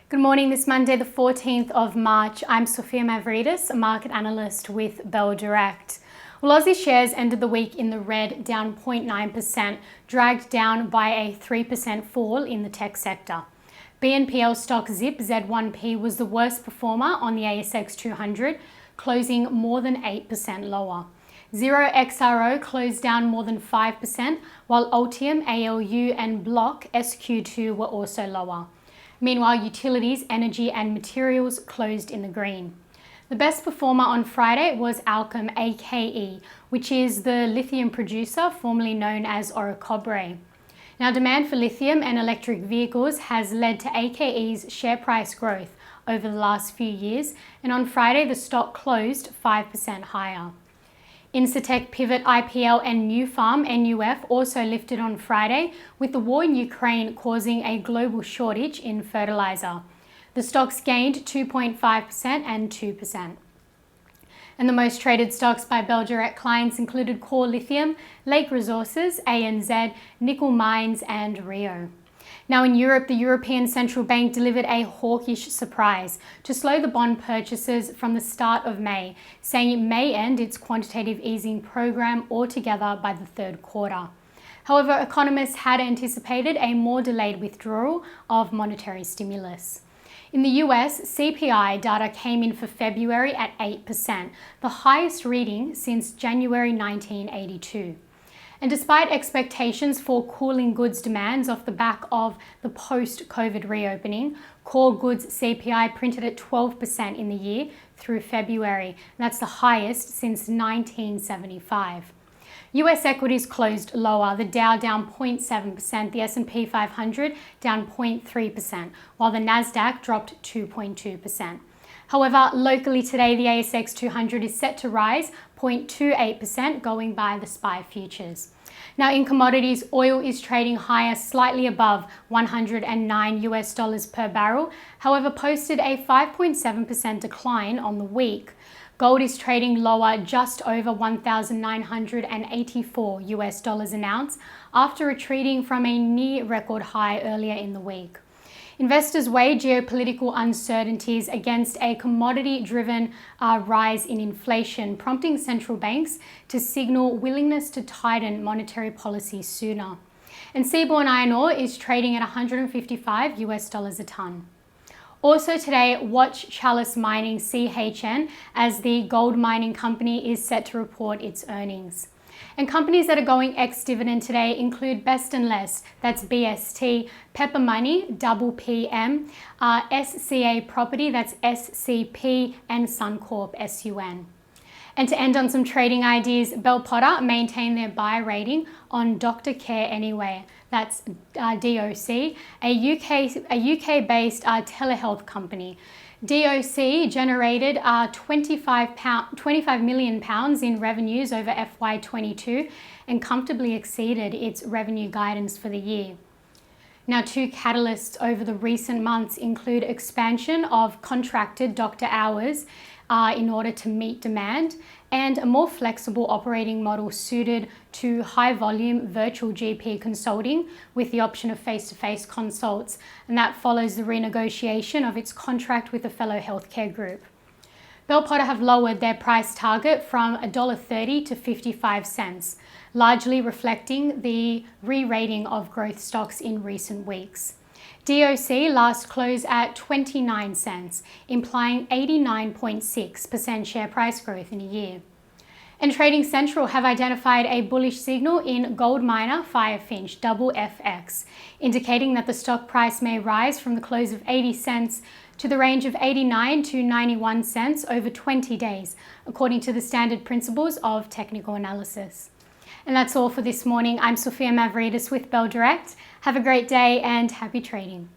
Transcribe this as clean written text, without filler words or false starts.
Good morning, this Monday, the 14th of March. I'm Sophia Mavridis, a market analyst with Bell Direct. Well, Aussie shares ended the week in the red, down 0.9%, dragged down by a 3% fall in the tech sector. BNPL stock Zip Z1P was the worst performer on the ASX 200, closing more than 8% lower. Xero XRO closed down more than 5%, while Altium, ALU and Block SQ2 were also lower. Meanwhile, utilities, energy and materials closed in the green. The best performer on Friday was Allkem AKE, which is the lithium producer formerly known as Orocobre. Now, demand for lithium and electric vehicles has led to AKE's share price growth over the last few years, and on Friday the stock closed 5% higher. Incitec Pivot IPL and Nufarm NUF also lifted on Friday, with the war in Ukraine causing a global shortage in fertiliser. The stocks gained 2.5% and 2%. And the most traded stocks by Bell Direct clients included Core Lithium, Lake Resources, ANZ, Nickel Mines and Rio. Now in Europe, the European Central Bank delivered a hawkish surprise to slow the bond purchases from the start of May, saying it may end its quantitative easing program altogether by the third quarter. However, economists had anticipated a more delayed withdrawal of monetary stimulus. In the US, CPI data came in for February at 8%, the highest reading since January 1982. And despite expectations for cooling goods demands off the back of the post-COVID reopening, core goods CPI printed at 12% in the year through February. And that's the highest since 1975. US equities closed lower, the Dow down 0.7%, the S&P 500 down 0.3%, while the Nasdaq dropped 2.2%. However, locally today, the ASX 200 is set to rise 0.28% going by the SPY futures. Now in commodities, oil is trading higher, slightly above $109 per barrel, however posted a 5.7% decline on the week. Gold is trading lower, just over $1,984 an ounce after retreating from a near record high earlier in the week. Investors weigh geopolitical uncertainties against a commodity-driven rise in inflation, prompting central banks to signal willingness to tighten monetary policy sooner. And seaborne iron ore is trading at $155 a tonne. Also today, watch Chalice Mining CHN as the gold mining company is set to report its earnings. And companies that are going ex-dividend today include Best & Less, that's BST, Pepper Money, Double PM, SCA Property, that's SCP, and Suncorp, SUN. And to end on some trading ideas, Bell Potter maintained their buy rating on Doctor Care Anyway, that's DOC, a UK-based telehealth company. DOC generated £25 million in revenues over FY22 and comfortably exceeded its revenue guidance for the year. Now, two catalysts over the recent months include expansion of contracted doctor hours in order to meet demand, and a more flexible operating model suited to high-volume virtual GP consulting with the option of face-to-face consults, and that follows the renegotiation of its contract with a fellow healthcare group. Bell Potter have lowered their price target from $1.30 to 55 cents, largely reflecting the re-rating of growth stocks in recent weeks. DOC last closed at 29 cents, implying 89.6% share price growth in a year. And Trading Central have identified a bullish signal in gold miner Firefinch FX, indicating that the stock price may rise from the close of 80 cents to the range of 89 to 91 cents over 20 days, according to the standard principles of technical analysis. And that's all for this morning. I'm Sophia Mavridis with Bell Direct. Have a great day and happy trading.